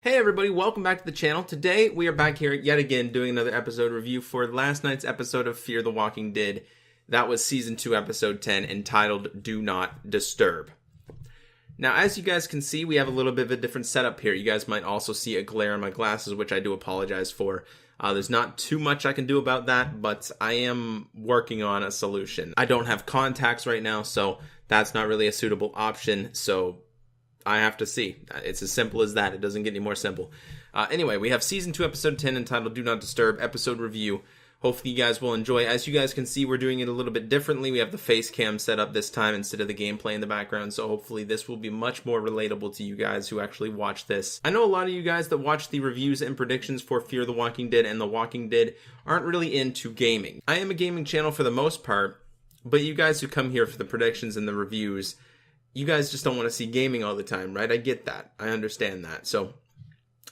Hey everybody, welcome back to the channel. Today we are back here yet again doing another episode review for last night's episode of Fear the Walking Dead. That was Season 2, Episode 10, entitled Do Not Disturb. Now, as you guys can see, we have a little bit of a different setup here. You guys might also see a glare in my glasses, which I do apologize for. There's not too much I can do about that, but I am working on a solution. I don't have contacts right now, so that's not really a suitable option, so I have to see. It's as simple as that. It doesn't get any more simple. Anyway, we have Season 2, Episode 10, entitled Do Not Disturb, episode review. Hopefully you guys will enjoy. As you guys can see, we're doing it a little bit differently. We have the face cam set up this time instead of the gameplay in the background, so hopefully this will be much more relatable to you guys who actually watch this. I know a lot of you guys that watch the reviews and predictions for Fear the Walking Dead and The Walking Dead aren't really into gaming. I am a gaming channel for the most part, but you guys who come here for the predictions and the reviews, you guys just don't want to see gaming all the time, right? I get that. I understand that. So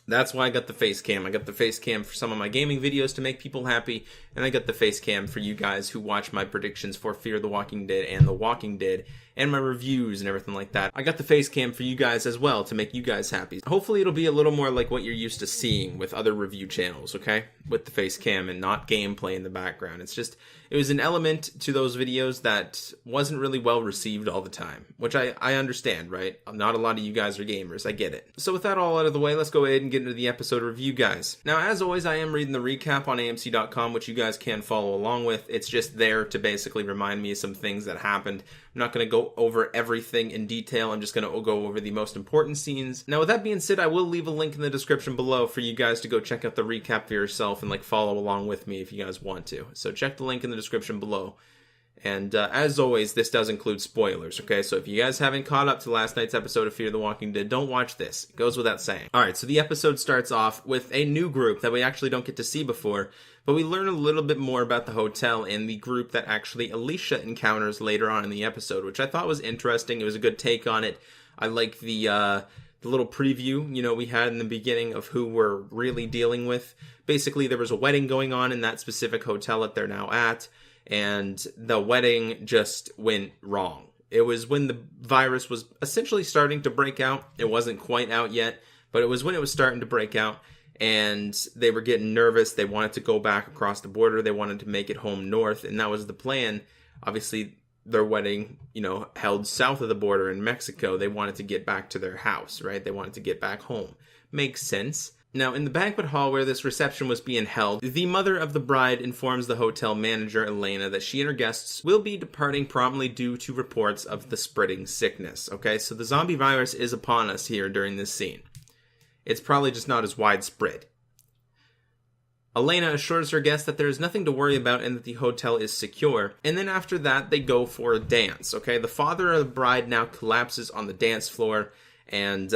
that's why I got the face cam. I got the face cam for some of my gaming videos to make people happy, and I got the face cam for you guys who watch my predictions for Fear the Walking Dead and The Walking Dead, and my reviews and everything like that. I got the face cam for you guys as well to make you guys happy. Hopefully it'll be a little more like what you're used to seeing with other review channels, okay? With the face cam and not gameplay in the background. It was an element to those videos that wasn't really well received all the time, which I understand, right? Not a lot of you guys are gamers, I get it. So with that all out of the way, let's go ahead and get into the episode review, guys. Now, as always, I am reading the recap on AMC.com, which you guys can follow along with. It's just there to basically remind me of some things that happened. I'm not going to go over everything in detail. I'm just going to go over the most important scenes. Now, with that being said, I will leave a link in the description below for you guys to go check out the recap for yourself and follow along with me if you guys want to. So check the link in the description below. And as always, this does include spoilers, okay? So if you guys haven't caught up to last night's episode of Fear the Walking Dead, don't watch this. It goes without saying. Alright, so the episode starts off with a new group that we actually don't get to see before, but we learn a little bit more about the hotel and the group that actually Alicia encounters later on in the episode, which I thought was interesting. It was a good take on it. I like the little preview, we had in the beginning of who we're really dealing with. Basically, there was a wedding going on in that specific hotel that they're now at, and the wedding just went wrong. It was when the virus was essentially starting to break out. It wasn't quite out yet, but it was when it was starting to break out, and they were getting nervous. They wanted to go back across the border. They wanted to make it home north, and that was the plan. Obviously, their wedding, held south of the border in Mexico. They wanted to get back to their house, right? They wanted to get back home. Makes sense. Now, in the banquet hall where this reception was being held, the mother of the bride informs the hotel manager, Elena, that she and her guests will be departing promptly due to reports of the spreading sickness. Okay, so the zombie virus is upon us here during this scene. It's probably just not as widespread. Elena assures her guests that there is nothing to worry about and that the hotel is secure. And then after that, they go for a dance, okay? The father of the bride now collapses on the dance floor, and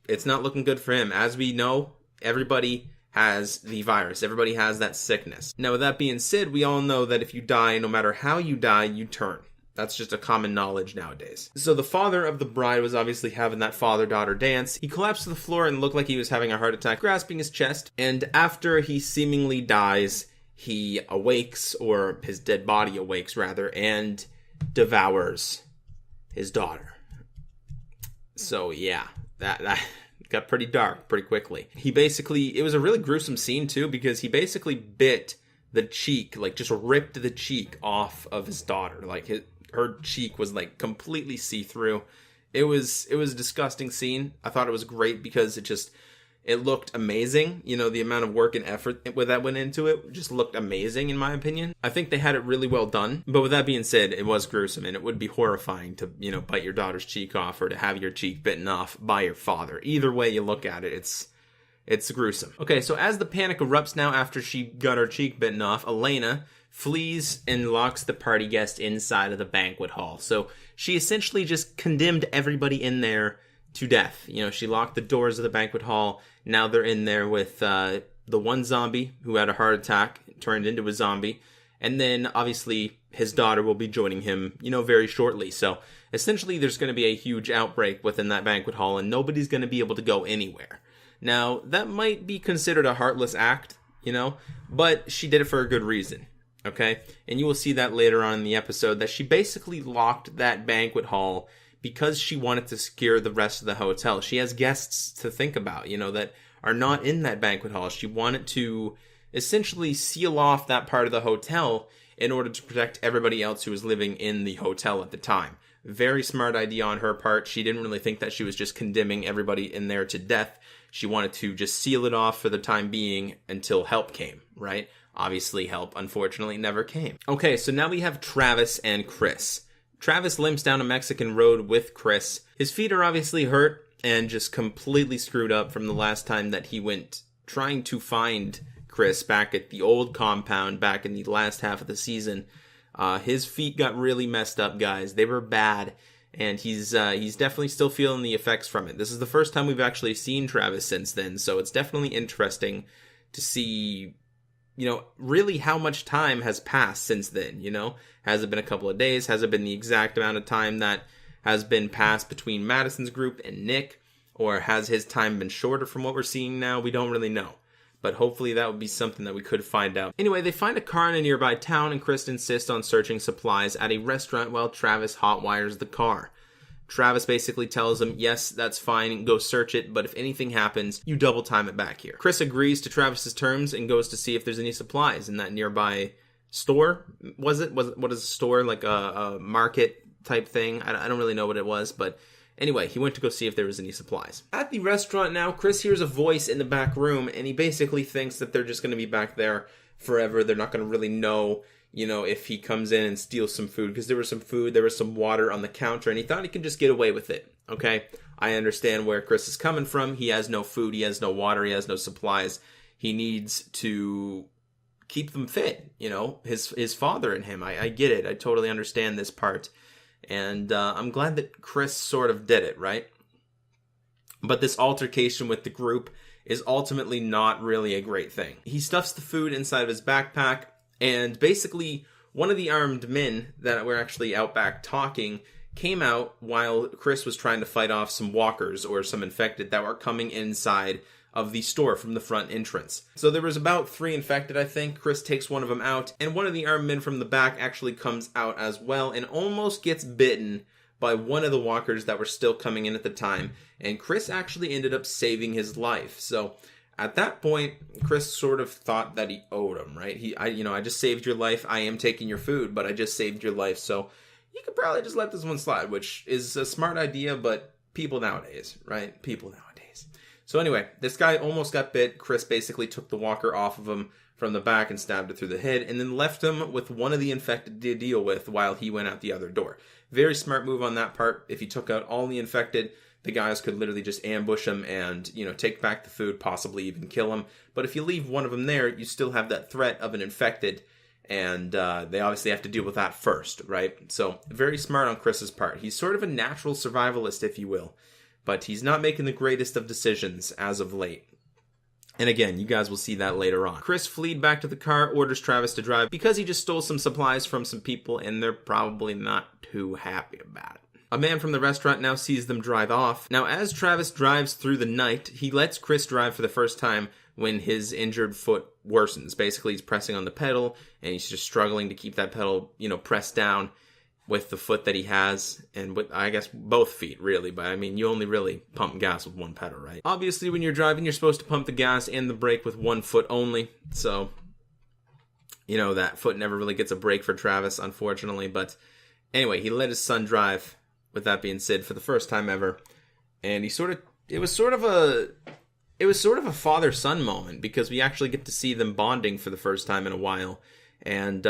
it's not looking good for him. As we know, everybody has the virus. Everybody has that sickness. Now, with that being said, we all know that if you die, no matter how you die, you turn. That's just a common knowledge nowadays. So the father of the bride was obviously having that father-daughter dance. He collapsed to the floor and looked like he was having a heart attack, grasping his chest. And after he seemingly dies, he awakes, or his dead body awakes rather, and devours his daughter. So yeah, that got pretty dark pretty quickly. It was a really gruesome scene too, because he basically bit the cheek, just ripped the cheek off of his daughter. Her cheek was completely see-through. It was a disgusting scene. I thought it was great because it looked amazing. The amount of work and effort that went into it just looked amazing, in my opinion. I think they had it really well done. But with that being said, it was gruesome, and it would be horrifying to, bite your daughter's cheek off, or to have your cheek bitten off by your father. Either way you look at it, it's gruesome. Okay, so as the panic erupts now after she got her cheek bitten off, Elena flees and locks the party guest inside of the banquet hall. So she essentially just condemned everybody in there to death. She locked the doors of the banquet hall. Now they're in there with the one zombie who had a heart attack, turned into a zombie. And then, obviously, his daughter will be joining him, very shortly. So, essentially, there's going to be a huge outbreak within that banquet hall, and nobody's going to be able to go anywhere. Now, that might be considered a heartless act, but she did it for a good reason, okay? And you will see that later on in the episode, that she basically locked that banquet hall because she wanted to secure the rest of the hotel. She has guests to think about, that are not in that banquet hall. She wanted to essentially seal off that part of the hotel in order to protect everybody else who was living in the hotel at the time. Very smart idea on her part. She didn't really think that she was just condemning everybody in there to death. She wanted to just seal it off for the time being until help came, right? Obviously, help, unfortunately, never came. Okay, so now we have Travis and Chris. Travis limps down a Mexican road with Chris. His feet are obviously hurt and just completely screwed up from the last time that he went trying to find Chris back at the old compound back in the last half of the season. His feet got really messed up, guys. They were bad, and he's definitely still feeling the effects from it. This is the first time we've actually seen Travis since then, so it's definitely interesting to see, really how much time has passed since then, Has it been a couple of days? Has it been the exact amount of time that has been passed between Madison's group and Nick? Or has his time been shorter from what we're seeing now? We don't really know. But hopefully that would be something that we could find out. Anyway, they find a car in a nearby town, and Chris insists on searching supplies at a restaurant while Travis hotwires the car. Travis basically tells him, yes, that's fine, go search it, but if anything happens, you double time it back here. Chris agrees to Travis's terms and goes to see if there's any supplies in that nearby store. What is a store? Like a market type thing? I don't really know what it was, but anyway, he went to go see if there was any supplies. At the restaurant now, Chris hears a voice in the back room, and he basically thinks that they're just going to be back there forever. They're not going to really know, if he comes in and steals some food, because there was some food, there was some water on the counter, and he thought he could just get away with it, okay? I understand where Chris is coming from. He has no food, he has no water, he has no supplies. He needs to keep them fit, his father and him. I get it. I totally understand this part. And I'm glad that Chris sort of did it, right? But this altercation with the group is ultimately not really a great thing. He stuffs the food inside of his backpack, and basically one of the armed men that were actually out back talking came out while Chris was trying to fight off some walkers or some infected that were coming inside of the store from the front entrance. So there was about 3 infected, I think. Chris takes one of them out, and one of the armed men from the back actually comes out as well and almost gets bitten by one of the walkers that were still coming in at the time, and Chris actually ended up saving his life. So at that point, Chris sort of thought that he owed him, right? I just saved your life. I am taking your food, but I just saved your life, so you could probably just let this one slide, which is a smart idea, but people nowadays, right? People nowadays. So anyway, this guy almost got bit. Chris basically took the walker off of him from the back and stabbed it through the head, and then left him with one of the infected to deal with while he went out the other door. Very smart move on that part. If he took out all the infected, the guys could literally just ambush him and, take back the food, possibly even kill him. But if you leave one of them there, you still have that threat of an infected, and they obviously have to deal with that first, right? So very smart on Chris's part. He's sort of a natural survivalist, if you will. But he's not making the greatest of decisions as of late. And again, you guys will see that later on. Chris fled back to the car, orders Travis to drive because he just stole some supplies from some people, and they're probably not too happy about it. A man from the restaurant now sees them drive off. Now, as Travis drives through the night, he lets Chris drive for the first time when his injured foot worsens. Basically, he's pressing on the pedal, and he's just struggling to keep that pedal, pressed down with the foot that he has, and with, I guess, both feet, really. But, you only really pump gas with one pedal, right? Obviously, when you're driving, you're supposed to pump the gas and the brake with one foot only. So, that foot never really gets a break for Travis, unfortunately. But anyway, he let his son drive, with that being said, for the first time ever. And it was sort of a father-son moment, because we actually get to see them bonding for the first time in a while. And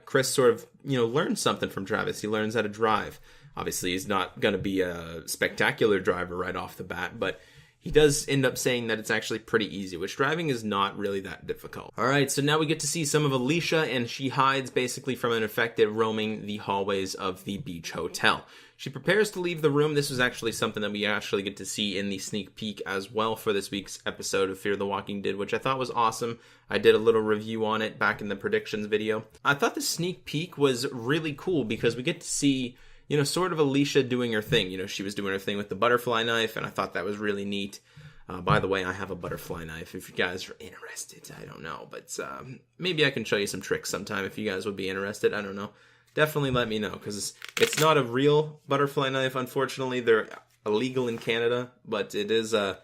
Chris sort of, learns something from Travis. He learns how to drive. Obviously, he's not going to be a spectacular driver right off the bat, but he does end up saying that it's actually pretty easy, which driving is not really that difficult. All right, so now we get to see some of Alicia, and she hides basically from an infected roaming the hallways of the beach hotel. She prepares to leave the room. This was actually something that we actually get to see in the sneak peek as well for this week's episode of Fear the Walking Dead, which I thought was awesome. I did a little review on it back in the predictions video. I thought the sneak peek was really cool because we get to see, sort of Alicia doing her thing. She was doing her thing with the butterfly knife, and I thought that was really neat. By the way, I have a butterfly knife if you guys are interested. I don't know, but maybe I can show you some tricks sometime if you guys would be interested. I don't know. definitely let me know, because it's not a real butterfly knife, unfortunately. They're illegal in Canada, but it is a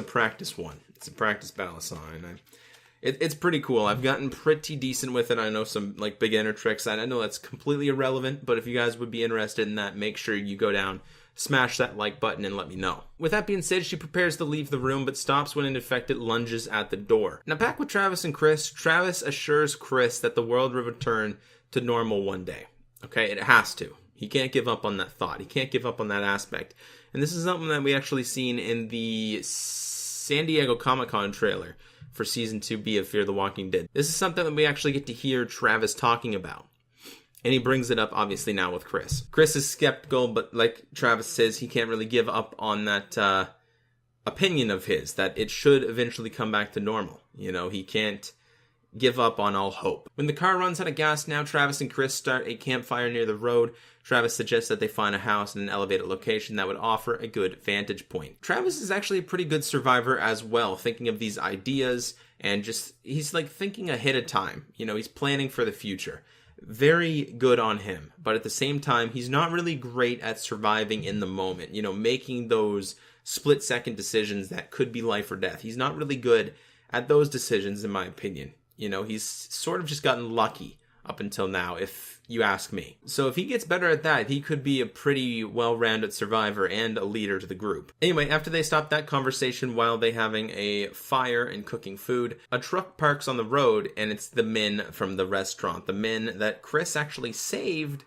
practice one. It's a practice battle saw, and it's pretty cool. I've gotten pretty decent with it. I know some like beginner tricks, and I know that's completely irrelevant, but if you guys would be interested in that, make sure you go down, smash that like button, and let me know. With that being said, she prepares to leave the room, but stops when an infected lunges at the door. Now back with Travis and Chris, Travis assures Chris that the world will return to normal one day. Okay, it has to. He can't give up on that thought. He can't give up on that aspect. And this is something that we actually seen in the San Diego Comic-Con trailer for Season 2B of Fear the Walking Dead. This is something that we actually get to hear Travis talking about. And he brings it up, obviously, now with Chris. Chris is skeptical, but like Travis says, he can't really give up on that opinion of his, that it should eventually come back to normal. You know, he can't give up on all hope. When the car runs out of gas now, Travis and Chris start a campfire near the road. Travis suggests that they find a house in an elevated location that would offer a good vantage point. Travis is actually a pretty good survivor as well, thinking of these ideas, and just, he's like thinking ahead of time. You know, he's planning for the future. Very good on him. But at the same time, he's not really great at surviving in the moment. You know, making those split-second decisions that could be life or death. He's not really good at those decisions, in my opinion. You know, he's sort of just gotten lucky up until now, if you ask me. So if he gets better at that, he could be a pretty well-rounded survivor and a leader to the group. Anyway, after they stop that conversation while they having a fire and cooking food, a truck parks on the road, and it's the men from the restaurant. The men that Chris actually saved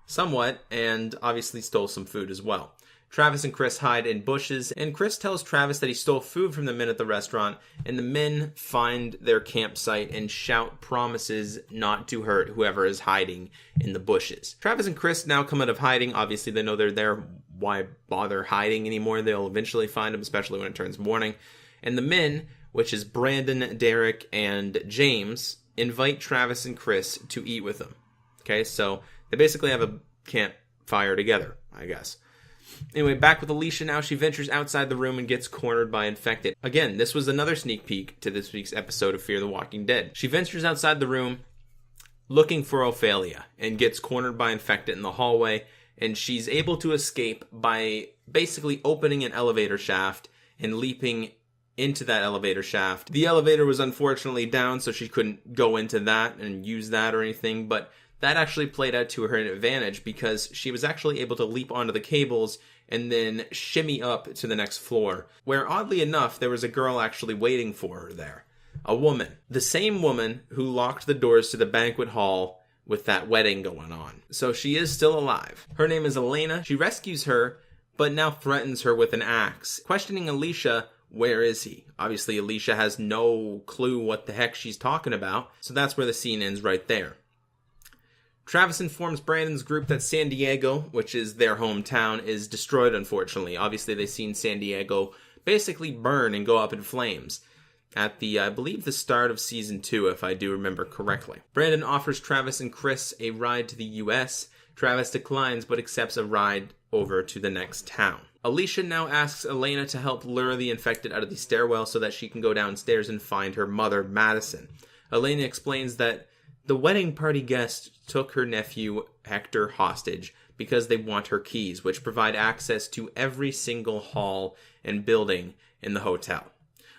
somewhat, and obviously stole some food as well. Travis and Chris hide in bushes, and Chris tells Travis that he stole food from the men at the restaurant, and the men find their campsite and shout promises not to hurt whoever is hiding in the bushes. Travis and Chris now come out of hiding. Obviously, they know they're there. Why bother hiding anymore? They'll eventually find them, especially when it turns morning. And the men, which is Brandon, Derek, and James, invite Travis and Chris to eat with them. Okay, so they basically have a campfire together, I guess. Anyway, back with Alicia now. She ventures outside the room and gets cornered by infected. Again, this was another sneak peek to this week's episode of Fear the Walking Dead. She ventures outside the room looking for Ophelia and gets cornered by infected in the hallway, and she's able to escape by basically opening an elevator shaft and leaping into that elevator shaft. The elevator was unfortunately down, so she couldn't go into that and use that or anything, but that actually played out to her advantage because she was actually able to leap onto the cables and then shimmy up to the next floor, where oddly enough, there was a girl actually waiting for her there. A woman. The same woman who locked the doors to the banquet hall with that wedding going on. So she is still alive. Her name is Elena. She rescues her, but now threatens her with an axe. Questioning Alicia, where is he? Obviously, Alicia has no clue what the heck she's talking about, so that's where the scene ends right there. Travis informs Brandon's group that San Diego, which is their hometown, is destroyed, unfortunately. Obviously, they've seen San Diego basically burn and go up in flames at the, I believe, the start of Season 2, if I do remember correctly. Brandon offers Travis and Chris a ride to the U.S. Travis declines, but accepts a ride over to the next town. Alicia now asks Elena to help lure the infected out of the stairwell so that she can go downstairs and find her mother, Madison. Elena explains that the wedding party guests took her nephew, Hector, hostage because they want her keys, which provide access to every single hall and building in the hotel.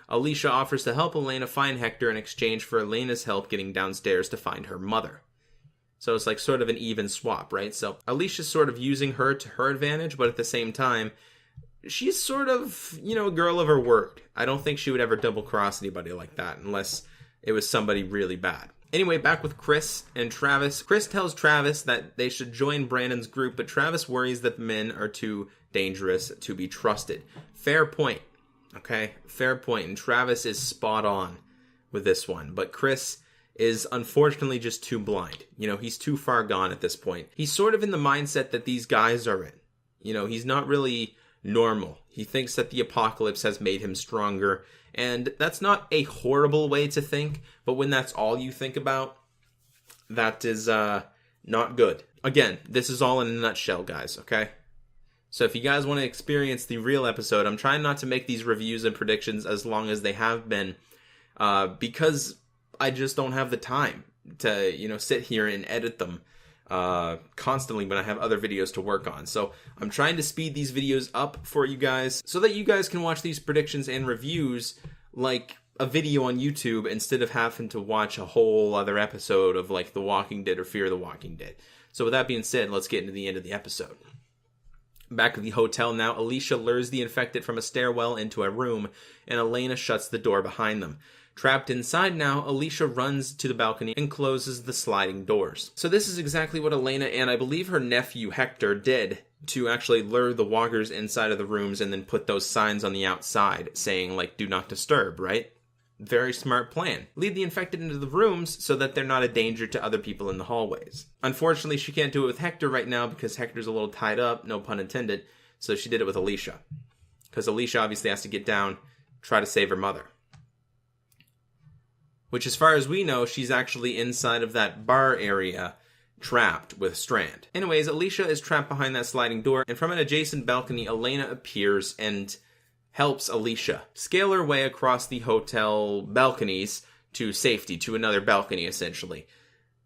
Alicia offers to help Elena find Hector in exchange for Elena's help getting downstairs to find her mother. So it's like sort of an even swap, right? So Alicia's sort of using her to her advantage, but at the same time, she's sort of, you know, a girl of her word. I don't think she would ever double-cross anybody like that unless it was somebody really bad. Anyway, back with Chris and Travis. Chris tells Travis that they should join Brandon's group, but Travis worries that the men are too dangerous to be trusted. Fair point, okay? Fair point, and Travis is spot on with this one. But Chris is unfortunately just too blind. You know, he's too far gone at this point. He's sort of in the mindset that these guys are in. You know, he's not really normal. He thinks that the apocalypse has made him stronger, and that's not a horrible way to think, but when that's all you think about, that is not good. Again, this is all in a nutshell, guys, okay? So if you guys want to experience the real episode, I'm trying not to make these reviews and predictions as long as they have been, because I just don't have the time to, you know, sit here and edit them constantly when I have other videos to work on. So I'm trying to speed these videos up for you guys so that you guys can watch these predictions and reviews like a video on YouTube instead of having to watch a whole other episode of like The Walking Dead or Fear the Walking Dead. So with that being said, let's get into the end of the episode. Back at the hotel now, Alicia lures the infected from a stairwell into a room, and Elena shuts the door behind them. Trapped inside now, Alicia runs to the balcony and closes the sliding doors. So this is exactly what Elena and I believe her nephew Hector did to actually lure the walkers inside of the rooms and then put those signs on the outside saying, like, do not disturb, right? Very smart plan. Lead the infected into the rooms so that they're not a danger to other people in the hallways. Unfortunately, she can't do it with Hector right now because Hector's a little tied up, no pun intended, so she did it with Alicia. Because Alicia obviously has to get down, try to save her mother. Which, as far as we know, she's actually inside of that bar area, trapped with Strand. Anyways, Alicia is trapped behind that sliding door, and from an adjacent balcony, Elena appears and helps Alicia scale her way across the hotel balconies to safety, to another balcony, essentially.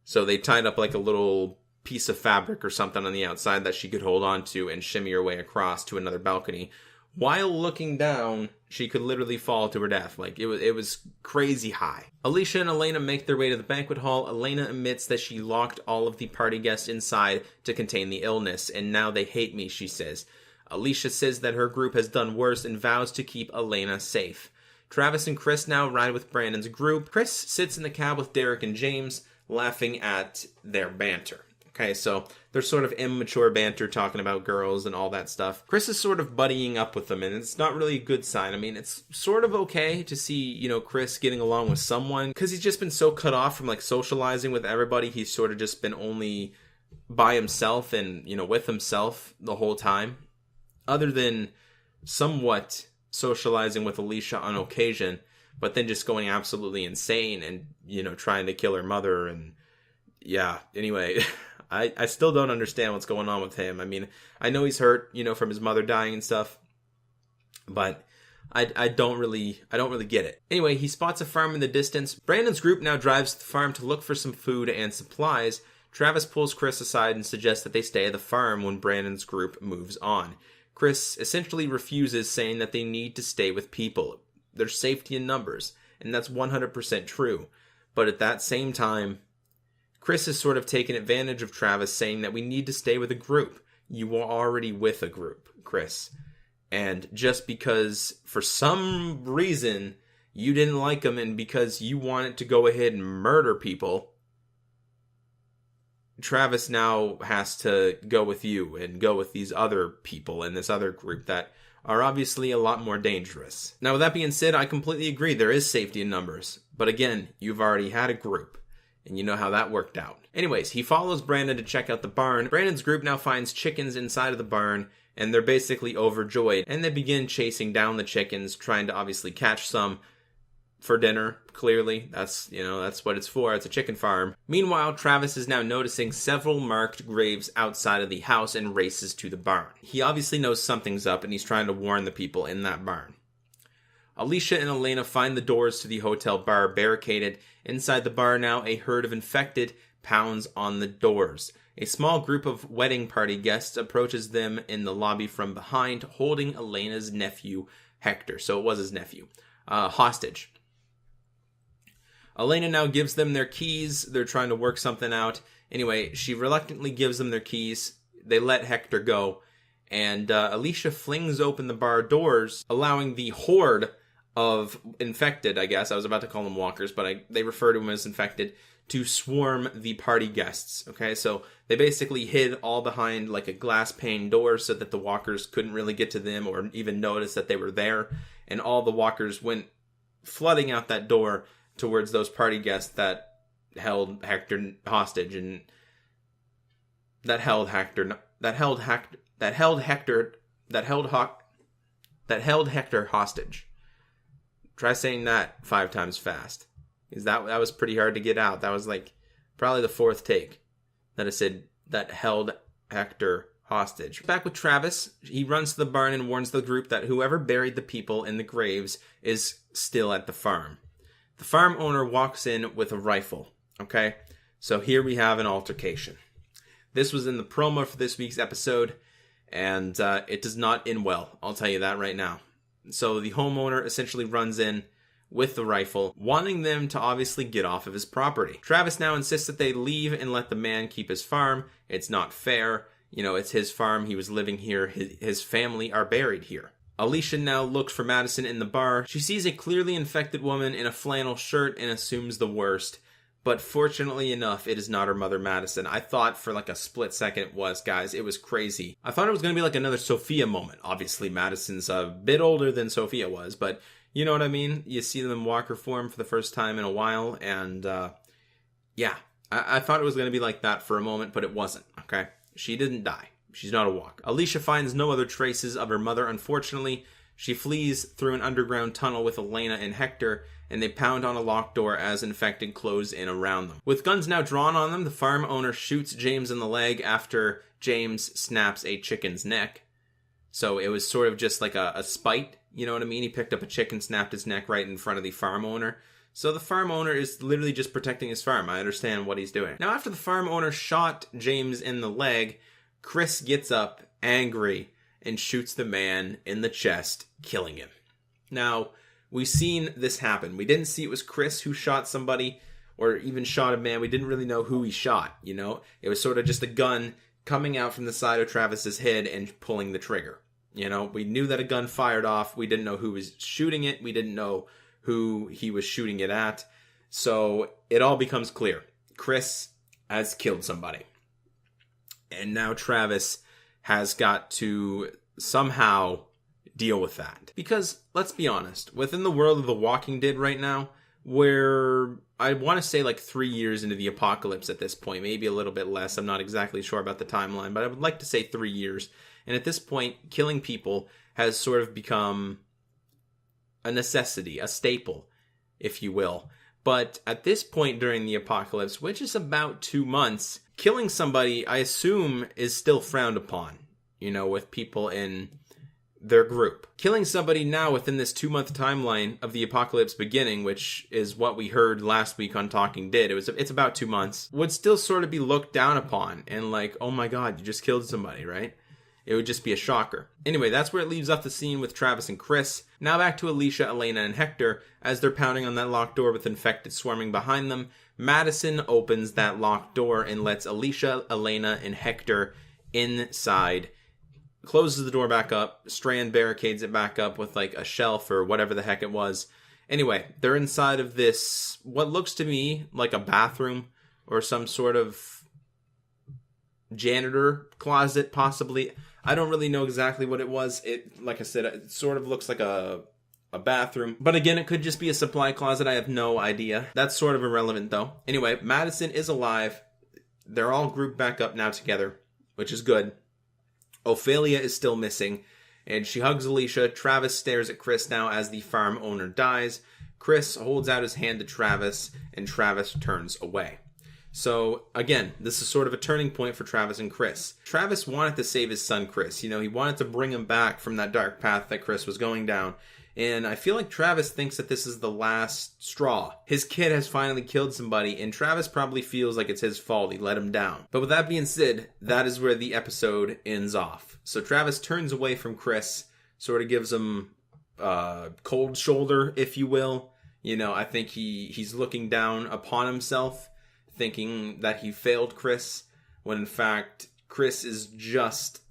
So they tied up like a little piece of fabric or something on the outside that she could hold on to and shimmy her way across to another balcony. While looking down, she could literally fall to her death. Like, it was crazy high. Alicia and Elena make their way to the banquet hall. Elena admits that she locked all of the party guests inside to contain the illness, and now they hate me, she says. Alicia says that her group has done worse and vows to keep Elena safe. Travis and Chris now ride with Brandon's group. Chris sits in the cab with Derek and James, laughing at their banter. Okay, so they're sort of immature banter talking about girls and all that stuff. Chris is sort of buddying up with them, and it's not really a good sign. I mean, it's sort of okay to see, Chris getting along with someone, because he's just been so cut off from, like, socializing with everybody. He's sort of just been only by himself and, with himself the whole time. Other than somewhat socializing with Alicia on occasion, but then just going absolutely insane and, trying to kill her mother. And yeah, anyway, I still don't understand what's going on with him. I mean, I know he's hurt, from his mother dying and stuff, but I don't really get it. Anyway, he spots a farm in the distance. Brandon's group now drives to the farm to look for some food and supplies. Travis pulls Chris aside and suggests that they stay at the farm when Brandon's group moves on. Chris essentially refuses, saying that they need to stay with people. There's safety in numbers, and that's 100% true. But at that same time, Chris has sort of taken advantage of Travis, saying that we need to stay with a group. You were already with a group, Chris. And just because, for some reason, you didn't like them and because you wanted to go ahead and murder people, Travis now has to go with you and go with these other people in this other group that are obviously a lot more dangerous. Now, with that being said, I completely agree. There is safety in numbers. But again, you've already had a group, and you know how that worked out. Anyways, he follows Brandon to check out the barn. Brandon's group now finds chickens inside of the barn, and they're basically overjoyed. And they begin chasing down the chickens, trying to obviously catch some for dinner, clearly. That's what it's for. It's a chicken farm. Meanwhile, Travis is now noticing several marked graves outside of the house and races to the barn. He obviously knows something's up, and he's trying to warn the people in that barn. Alicia and Elena find the doors to the hotel bar barricaded. Inside the bar now, a herd of infected pounds on the doors. A small group of wedding party guests approaches them in the lobby from behind, holding Elena's nephew, Hector. So it was his nephew. Hostage. Elena now gives them their keys. They're trying to work something out. Anyway, she reluctantly gives them their keys. They let Hector go. And Alicia flings open the bar doors, allowing the horde of infected, I guess. I was about to call them walkers, but they refer to them as infected, to swarm the party guests. Okay, so they basically hid all behind like a glass pane door so that the walkers couldn't really get to them or even notice that they were there. And all the walkers went flooding out that door towards those party guests that held Hector hostage and that held Hector hostage. Try saying that 5 times fast. Because that was pretty hard to get out. That was like probably the 4th take that I said that held Hector hostage. Back with Travis, he runs to the barn and warns the group that whoever buried the people in the graves is still at the farm. The farm owner walks in with a rifle, okay? So here we have an altercation. This was in the promo for this week's episode, and it does not end well. I'll tell you that right now. So the homeowner essentially runs in with the rifle, wanting them to obviously get off of his property. Travis now insists that they leave and let the man keep his farm. It's not fair. You know, it's his farm. He was living here. His family are buried here. Alicia now looks for Madison in the bar. She sees a clearly infected woman in a flannel shirt and assumes the worst. But fortunately enough, it is not her mother, Madison. I thought for like a split second it was, guys. It was crazy. I thought it was going to be like another Sophia moment. Obviously, Madison's a bit older than Sophia was, but you know what I mean? You see them in walker form for the first time in a while, and yeah. I thought it was going to be like that for a moment, but it wasn't, okay? She didn't die. She's not a walker. Alicia finds no other traces of her mother, unfortunately. She flees through an underground tunnel with Elena and Hector, and they pound on a locked door as infected close in around them. With guns now drawn on them, the farm owner shoots James in the leg after James snaps a chicken's neck. So it was sort of just like a spite, you know what I mean? He picked up a chicken, snapped his neck right in front of the farm owner. So the farm owner is literally just protecting his farm. I understand what he's doing. Now, after the farm owner shot James in the leg, Chris gets up, angry, and shoots the man in the chest, killing him. Now, we've seen this happen. We didn't see it was Chris who shot somebody, or even shot a man. We didn't really know who he shot, you know? It was sort of just a gun coming out from the side of Travis's head and pulling the trigger. You know, we knew that a gun fired off. We didn't know who was shooting it. We didn't know who he was shooting it at. So it all becomes clear. Chris has killed somebody. And now Travis has got to somehow deal with that. Because, let's be honest, within the world of The Walking Dead right now, where I want to say like 3 years into the apocalypse at this point, maybe a little bit less, I'm not exactly sure about the timeline, but I would like to say 3 years. And at this point, killing people has sort of become a necessity, a staple, if you will. But at this point during the apocalypse, which is about 2 months, killing somebody, I assume, is still frowned upon, you know, with people in their group. Killing somebody now within this 2-month timeline of the apocalypse beginning, which is what we heard last week on Talking Dead, it's about 2 months, would still sort of be looked down upon and like, oh my god, you just killed somebody, right? It would just be a shocker. Anyway, that's where it leaves off the scene with Travis and Chris. Now back to Alicia, Elena, and Hector. As they're pounding on that locked door with infected swarming behind them, Madison opens that locked door and lets Alicia, Elena, and Hector inside. Closes the door back up. Strand barricades it back up with like a shelf or whatever the heck it was. Anyway, they're inside of this, what looks to me like a bathroom or some sort of janitor closet, possibly. I don't really know exactly what it was. It, like I said, it sort of looks like a bathroom. But again, it could just be a supply closet. I have no idea. That's sort of irrelevant, though. Anyway, Madison is alive. They're all grouped back up now together, which is good. Ophelia is still missing, and she hugs Alicia. Travis stares at Chris now as the farm owner dies. Chris holds out his hand to Travis, and Travis turns away. So, again, this is sort of a turning point for Travis and Chris. Travis wanted to save his son, Chris. You know, he wanted to bring him back from that dark path that Chris was going down. And I feel like Travis thinks that this is the last straw. His kid has finally killed somebody, and Travis probably feels like it's his fault. He let him down. But with that being said, that is where the episode ends off. So Travis turns away from Chris, sort of gives him a cold shoulder, if you will. You know, I think he's looking down upon himself, thinking that he failed Chris, when in fact, Chris is just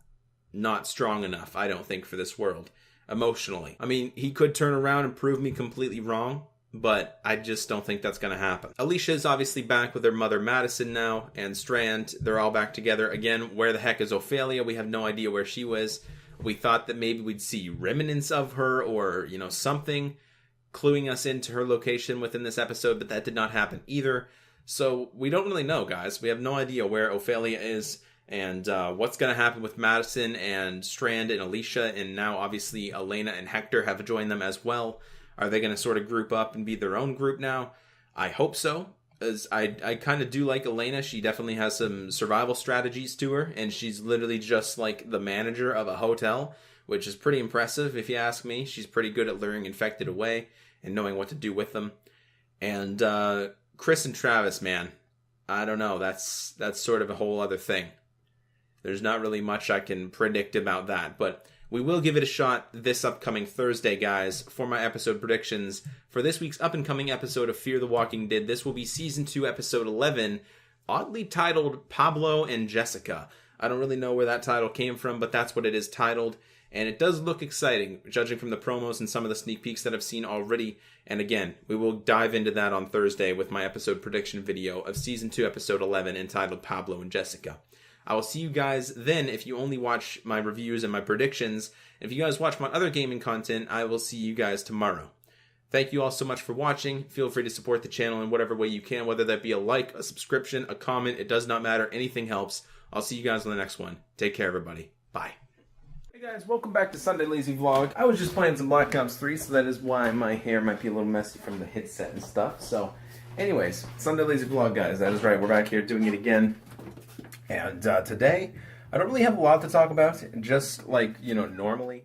not strong enough, I don't think, for this world. Emotionally. I mean, he could turn around and prove me completely wrong, but I just don't think that's going to happen. Alicia is obviously back with her mother Madison now, and Strand. They're all back together. Again, where the heck is Ophelia? We have no idea where she was. We thought that maybe we'd see remnants of her or, you know, something cluing us into her location within this episode, but that did not happen either. So we don't really know, guys. We have no idea where Ophelia is. And what's going to happen with Madison and Strand and Alicia, and now obviously Elena and Hector have joined them as well. Are they going to sort of group up and be their own group now? I hope so, as I kind of do like Elena. She definitely has some survival strategies to her, and she's literally just like the manager of a hotel, which is pretty impressive if you ask me. She's pretty good at luring infected away and knowing what to do with them. And Chris and Travis, man, I don't know. That's sort of a whole other thing. There's not really much I can predict about that, but we will give it a shot this upcoming Thursday, guys, for my episode predictions. For this week's up-and-coming episode of Fear the Walking Dead, this will be Season 2, Episode 11, oddly titled Pablo and Jessica. I don't really know where that title came from, but that's what it is titled. And it does look exciting, judging from the promos and some of the sneak peeks that I've seen already. And again, we will dive into that on Thursday with my episode prediction video of Season 2, Episode 11, entitled Pablo and Jessica. I will see you guys then if you only watch my reviews and my predictions. If you guys watch my other gaming content, I will see you guys tomorrow. Thank you all so much for watching. Feel free to support the channel in whatever way you can, whether that be a like, a subscription, a comment. It does not matter. Anything helps. I'll see you guys on the next one. Take care, everybody. Bye. Hey guys, welcome back to Sunday Lazy Vlog. I was just playing some Black Ops 3, so that is why my hair might be a little messy from the headset and stuff. So, anyways, Sunday Lazy Vlog, guys. That is right. We're back here doing it again. And today, I don't really have a lot to talk about, just like, normally.